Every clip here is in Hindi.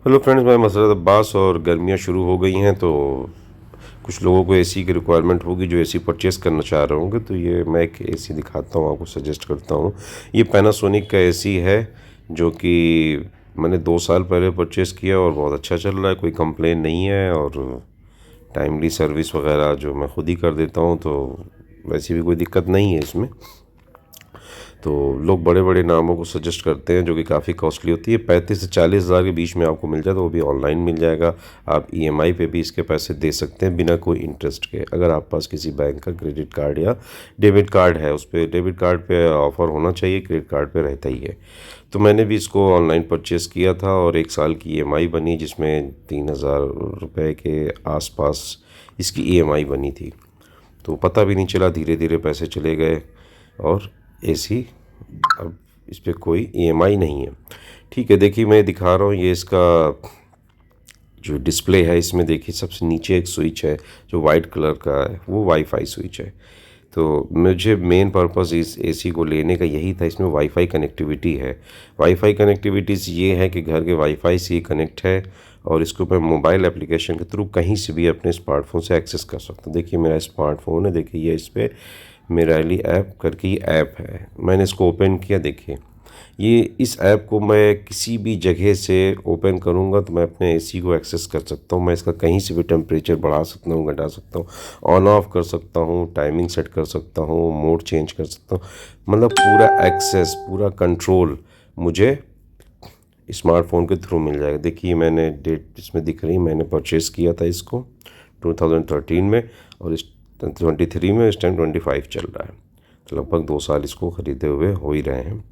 हेलो फ्रेंड्स, मैं मसरत अब्बास। और गर्मियाँ शुरू हो गई हैं तो कुछ लोगों को एसी की रिक्वायरमेंट होगी जो एसी परचेज़ करना चाह रहे होंगे। तो ये मैं एक एसी दिखाता हूँ, आपको सजेस्ट करता हूँ। ये पैनासोनिक का एसी है जो कि मैंने 2 साल पहले परचेज़ किया और बहुत अच्छा चल रहा है, कोई कंप्लेन नहीं है। और टाइमली सर्विस वगैरह जो मैं ख़ुद ही कर देता हूँ, तो वैसी भी कोई दिक्कत नहीं है इसमें। तो लोग बड़े बड़े नामों को सजेस्ट करते हैं जो कि काफ़ी कॉस्टली होती है। 35 से 40 हज़ार के बीच में आपको मिल जाए तो वो भी ऑनलाइन मिल जाएगा। आप ईएमआई पे भी इसके पैसे दे सकते हैं बिना कोई इंटरेस्ट के। अगर आप पास किसी बैंक का क्रेडिट कार्ड या डेबिट कार्ड है, उस पर डेबिट कार्ड पे ऑफ़र होना चाहिए, क्रेडिट कार्ड पे रहता ही है। तो मैंने भी इसको ऑनलाइन परचेज़ किया था और 1 साल की ईएमआई बनी, जिसमें 3,000 रुपये के आसपास इसकी ईएमआई बनी थी। तो पता भी नहीं चला, धीरे धीरे पैसे चले गए और एसी अब इस पर कोई ईएमआई नहीं है। ठीक है, देखिए मैं दिखा रहा हूँ। ये इसका जो डिस्प्ले है, इसमें देखिए सबसे नीचे एक स्विच है जो वाइट कलर का है, वो वाईफाई स्विच है। तो मुझे मेन पर्पस इस एसी को लेने का यही था, इसमें वाईफाई कनेक्टिविटी है। वाईफाई कनेक्टिविटीज़ ये है कि घर के वाईफाई से ये कनेक्ट है और इसको मैं मोबाइल एप्लीकेशन के थ्रू कहीं से भी अपने स्मार्टफोन से एक्सेस कर सकता हूँ। देखिए मेरा स्मार्टफोन है, देखिए ये इस पर मेराली ऐप करके ये ऐप है। मैंने इसको ओपन किया, देखिए ये इस ऐप को मैं किसी भी जगह से ओपन करूँगा तो मैं अपने एसी को एक्सेस कर सकता हूँ। मैं इसका कहीं से भी टेम्परेचर बढ़ा सकता हूँ, घटा सकता हूँ, ऑन ऑफ कर सकता हूँ, टाइमिंग सेट कर सकता हूँ, मोड चेंज कर सकता हूँ। मतलब पूरा एक्सेस, पूरा कंट्रोल मुझे स्मार्टफोन के थ्रू मिल जाएगा। देखिए मैंने डेट इसमें दिख रही, मैंने परचेज़ किया था इसको 2013 में और इस 23 में, इस टाइम 25 चल रहा है। तो लगभग 2 साल इसको ख़रीदे हुए हो ही रहे हैं।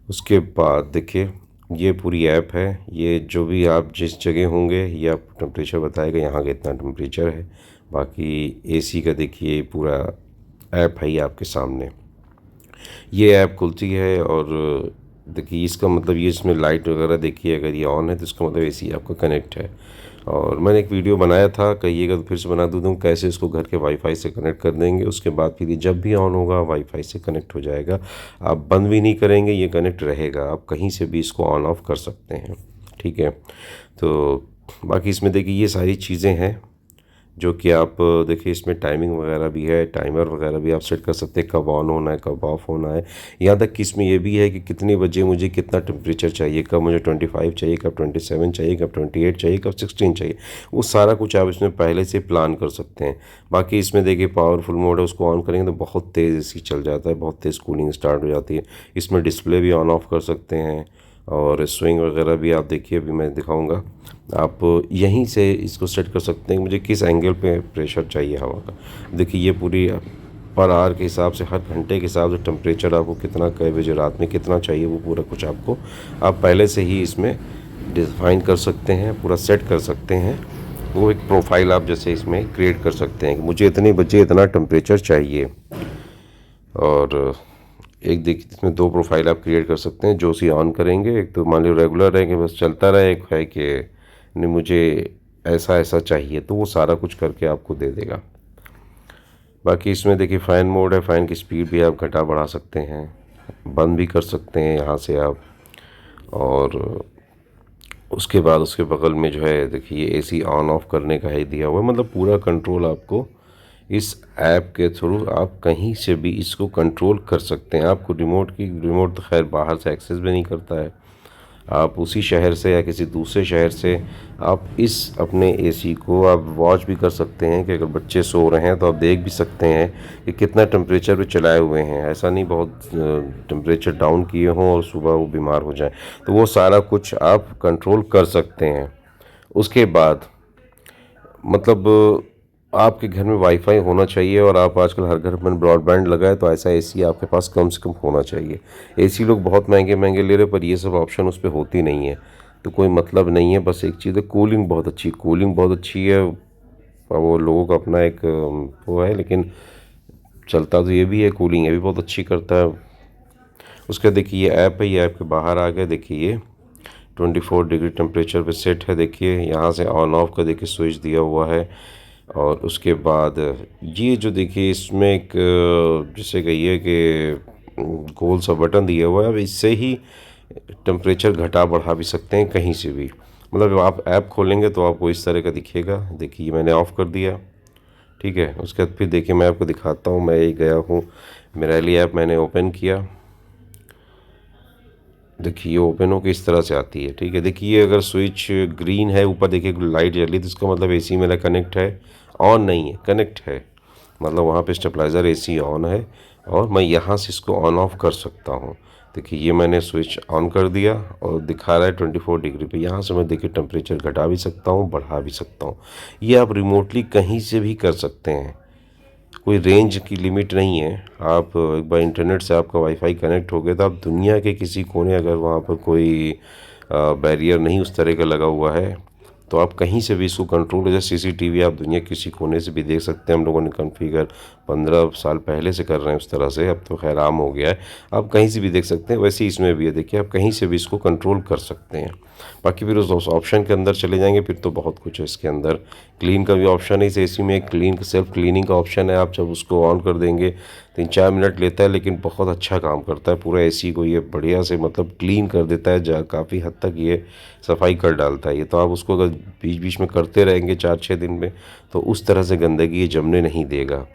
उसके बाद देखिए ये पूरी ऐप है। ये जो भी आप जिस जगह होंगे ये आपको टेम्परेचर बताएगा, यहाँ का इतना टेम्परेचर है। बाकी एसी का देखिए पूरा ऐप है ही आपके सामने। ये ऐप खुलती है और देखिए इसका मतलब ये इसमें लाइट वगैरह देखिए, अगर ये ऑन है तो इसका मतलब एसी आपका कनेक्ट है। और मैंने एक वीडियो बनाया था, कहिएगा तो फिर से बना दूँ कैसे इसको घर के वाईफाई से कनेक्ट कर देंगे। उसके बाद फिर ये जब भी ऑन होगा वाईफाई से कनेक्ट हो जाएगा। आप बंद भी नहीं करेंगे, ये कनेक्ट रहेगा, आप कहीं से भी इसको ऑन ऑफ कर सकते हैं। ठीक है, तो बाकी इसमें देखिए ये सारी चीज़ें हैं जो कि आप देखिए इसमें टाइमिंग वगैरह भी है, टाइमर वगैरह भी आप सेट कर सकते हैं, कब ऑन होना है, कब ऑफ़ होना है। यहाँ तक कि इसमें ये भी है कि कितने बजे मुझे कितना टेम्परेचर चाहिए, कब मुझे 25 चाहिए, कब 27 चाहिए, कब 28 चाहिए, कब 16 चाहिए। वो सारा कुछ आप इसमें पहले से प्लान कर सकते हैं। बाकी इसमें देखिए पावरफुल मोड है, उसको ऑन करेंगे तो बहुत तेज़ एसी चल जाता है, बहुत तेज़ कूलिंग स्टार्ट हो जाती है। इसमें डिस्प्ले भी ऑन ऑफ कर सकते हैं और स्विंग वगैरह भी आप देखिए, अभी मैं दिखाऊंगा। आप यहीं से इसको सेट कर सकते हैं कि मुझे किस एंगल पे प्रेशर चाहिए हवा का। देखिए ये पूरी पर आवर के हिसाब से, हर घंटे के हिसाब से टेम्परेचर आपको कितना, कै बजे रात में कितना चाहिए, वो पूरा कुछ आपको आप पहले से ही इसमें डिफाइन कर सकते हैं, पूरा सेट कर सकते हैं। वो एक प्रोफाइल आप जैसे इसमें क्रिएट कर सकते हैं कि मुझे इतने बजे इतना टेम्परेचर चाहिए। और एक देखिए इसमें 2 प्रोफाइल आप क्रिएट कर सकते हैं जो उसी ऑन करेंगे। एक तो मान लो रेगुलर है कि बस चलता रहे, एक है कि नहीं मुझे ऐसा ऐसा चाहिए, तो वो सारा कुछ करके आपको दे देगा। बाकी इसमें देखिए फ़ैन मोड है, फ़ैन की स्पीड भी आप घटा बढ़ा सकते हैं, बंद भी कर सकते हैं यहाँ से आप। और उसके बाद उसके बगल में जो है देखिए एसी ऑन ऑफ करने का ही दिया हुआ है। मतलब पूरा कंट्रोल आपको इस ऐप के थ्रू आप कहीं से भी इसको कंट्रोल कर सकते हैं। आपको रिमोट तो खैर बाहर से एक्सेस भी नहीं करता है। आप उसी शहर से या किसी दूसरे शहर से आप इस अपने एसी को आप वॉच भी कर सकते हैं कि अगर बच्चे सो रहे हैं तो आप देख भी सकते हैं कि कितना टेम्परेचर पे चलाए हुए हैं। ऐसा नहीं बहुत टेम्परेचर डाउन किए हों और सुबह वो बीमार हो जाएं, तो वो सारा कुछ आप कंट्रोल कर सकते हैं। उसके बाद मतलब आपके घर में वाईफाई होना चाहिए और आप आजकल हर घर में ब्रॉडबैंड लगा है, तो ऐसा एसी आपके पास कम से कम होना चाहिए। एसी लोग बहुत महंगे महंगे ले रहे, पर ये सब ऑप्शन उस पर होती नहीं है, तो कोई मतलब नहीं है। बस एक चीज़ है, कूलिंग बहुत अच्छी, कूलिंग बहुत अच्छी है। वो लोगों का अपना एक वो है, लेकिन चलता तो ये भी है, कूलिंग ये भी बहुत अच्छी करता है। उसका देखिए ये ऐप है, ये ऐप के बाहर आ गया। देखिए ये 24 डिग्री टेम्परेचर पे सेट है। देखिए यहाँ से ऑन ऑफ का देखिए स्विच दिया हुआ है। और उसके बाद ये जो देखिए इसमें एक जैसे कहिए कि गोल सा बटन दिया हुआ है। अब इससे ही टेम्परेचर घटा बढ़ा भी सकते हैं कहीं से भी। मतलब आप ऐप खोलेंगे तो आपको इस तरह का दिखेगा। देखिए मैंने ऑफ़ कर दिया, ठीक है। उसके बाद फिर देखिए मैं आपको दिखाता हूँ, मैं ये गया हूँ मिराली ऐप मैंने ओपन किया। देखिए ये ओपन होकर इस तरह से आती है, ठीक है। देखिए अगर स्विच ग्रीन है ऊपर देखिए लाइट जली तो इसका मतलब एसी मेरा कनेक्ट है, ऑन नहीं है, कनेक्ट है। मतलब वहाँ पे स्टेबलाइज़र एसी ऑन है और मैं यहाँ से इसको ऑन ऑफ कर सकता हूँ। देखिए ये मैंने स्विच ऑन कर दिया और दिखा रहा है 24 डिग्री पे। यहाँ से मैं देखिए टेम्परेचर घटा भी सकता हूँ, बढ़ा भी सकता हूँ। ये आप रिमोटली कहीं से भी कर सकते हैं, कोई रेंज की लिमिट नहीं है। आप एक बार इंटरनेट से आपका वाईफाई कनेक्ट हो गया तो आप दुनिया के किसी कोने, अगर वहाँ पर कोई बैरियर नहीं उस तरह का लगा हुआ है, तो आप कहीं से भी इसको कंट्रोल, जैसे सीसीटीवी आप दुनिया किसी कोने से भी देख सकते हैं। हम लोगों ने कॉन्फ़िगर 15 साल पहले से कर रहे हैं उस तरह से, अब तो खैर आम हो गया है। आप कहीं से भी देख सकते हैं, वैसे ही इसमें भी है। देखिए आप कहीं से भी इसको कंट्रोल कर सकते हैं। बाकी फिर उस ऑप्शन के अंदर चले जाएंगे फिर तो बहुत कुछ है इसके अंदर। क्लीन का भी ऑप्शन है इस एसी में, क्लीन सेल्फ क्लीनिंग का ऑप्शन है। आप जब उसको ऑन कर देंगे 3-4 मिनट लेता है, लेकिन बहुत अच्छा काम करता है। पूरा एसी को ये बढ़िया से मतलब क्लीन कर देता है, काफ़ी हद तक ये सफाई कर डालता है ये। तो आप उसको अगर बीच बीच में करते रहेंगे 4-6 दिन में, तो उस तरह से गंदगी ये जमने नहीं देगा।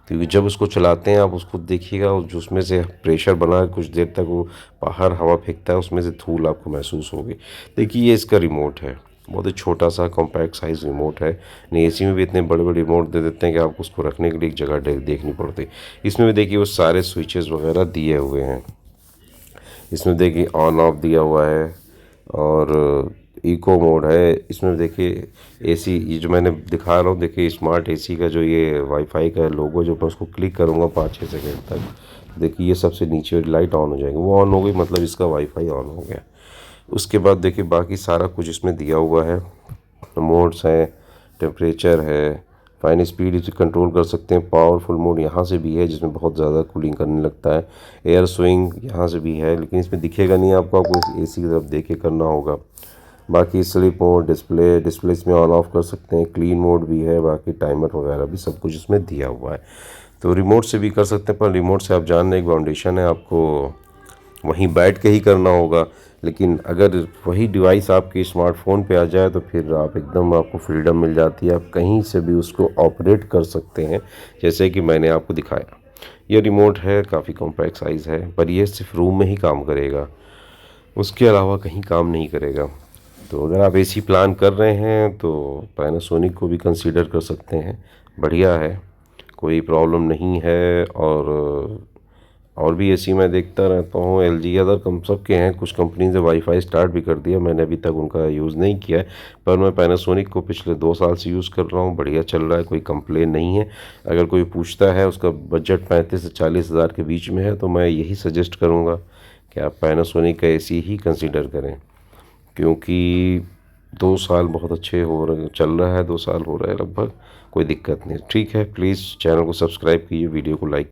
क्योंकि जब उसको चलाते हैं आप उसको देखिएगा, जो उसमें से प्रेशर बना कुछ देर तक वो बाहर हवा फेंकता है, उसमें से धूल आपको महसूस होगी। देखिए ये इसका रिमोट है, बहुत ही छोटा सा कॉम्पैक्ट साइज़ रिमोट है। नहीं एसी में भी इतने बड़े बड़े रिमोट दे देते हैं कि आपको उसको रखने के लिए एक जगह देखनी पड़ती। इसमें भी देखिए वो सारे स्विचेस वगैरह दिए हुए हैं। इसमें देखिए ऑन ऑफ दिया हुआ है और इको मोड है। इसमें देखिए एसी, ये जो मैंने दिखा रहा हूँ देखिए स्मार्ट एसी का जो ये वाईफाई का लोगो, जो मैं उसको क्लिक करूँगा 5-6 सेकंड तक, देखिए ये सबसे नीचे वाली लाइट ऑन हो जाएगी। वो ऑन हो गई मतलब इसका वाईफाई ऑन हो गया। उसके बाद देखिए बाकी सारा कुछ इसमें दिया हुआ है, मोड्स हैं, टेम्परेचर है, फाइन स्पीड इसे कंट्रोल कर सकते हैं। पावरफुल मोड यहाँ से भी है जिसमें बहुत ज़्यादा कूलिंग करने लगता है। एयर स्विंग यहाँ से भी है, लेकिन इसमें दिखेगा नहीं आपको, आपको एसी की तरफ देख के करना होगा। बाकी स्लीप मोड, डिस्प्ले इसमें ऑन ऑफ कर सकते हैं। क्लीन मोड भी है, बाकी टाइमर वगैरह भी सब कुछ इसमें दिया हुआ है। तो रिमोट से भी कर सकते हैं, पर रिमोट से आप जान रहे एक फाउंडेशन है, आपको वहीं बैठ के ही करना होगा। लेकिन अगर वही डिवाइस आपके स्मार्टफोन पे आ जाए तो फिर आप एकदम, आपको फ्रीडम मिल जाती है, आप कहीं से भी उसको ऑपरेट कर सकते हैं, जैसे कि मैंने आपको दिखाया। ये रिमोट है, काफ़ी कॉम्पैक्ट साइज़ है, पर ये सिर्फ रूम में ही काम करेगा, उसके अलावा कहीं काम नहीं करेगा। तो अगर आप एसी प्लान कर रहे हैं तो पैनासोनिक को भी कंसीडर कर सकते हैं, बढ़िया है, कोई प्रॉब्लम नहीं है। और भी एसी मैं देखता रहता हूँ, एलजी अदर कम सब के हैं। कुछ कंपनी ने वाईफाई स्टार्ट भी कर दिया, मैंने अभी तक उनका यूज़ नहीं किया है, पर मैं पैनासोनिक को पिछले 2 साल से यूज़ कर रहा हूँ, बढ़िया चल रहा है, कोई कंप्लेन नहीं है। अगर कोई पूछता है, उसका बजट 35 से 40 हज़ार के बीच में है, तो मैं यही सजेस्ट करूँगा कि आप पैनासोनिक का एसी ही कंसिडर करें, क्योंकि 2 साल बहुत अच्छे हो रहे, चल रहा है, 2 साल हो रहा है लगभग, कोई दिक्कत नहीं। ठीक है, प्लीज़ चैनल को सब्सक्राइब कीजिए, वीडियो को लाइक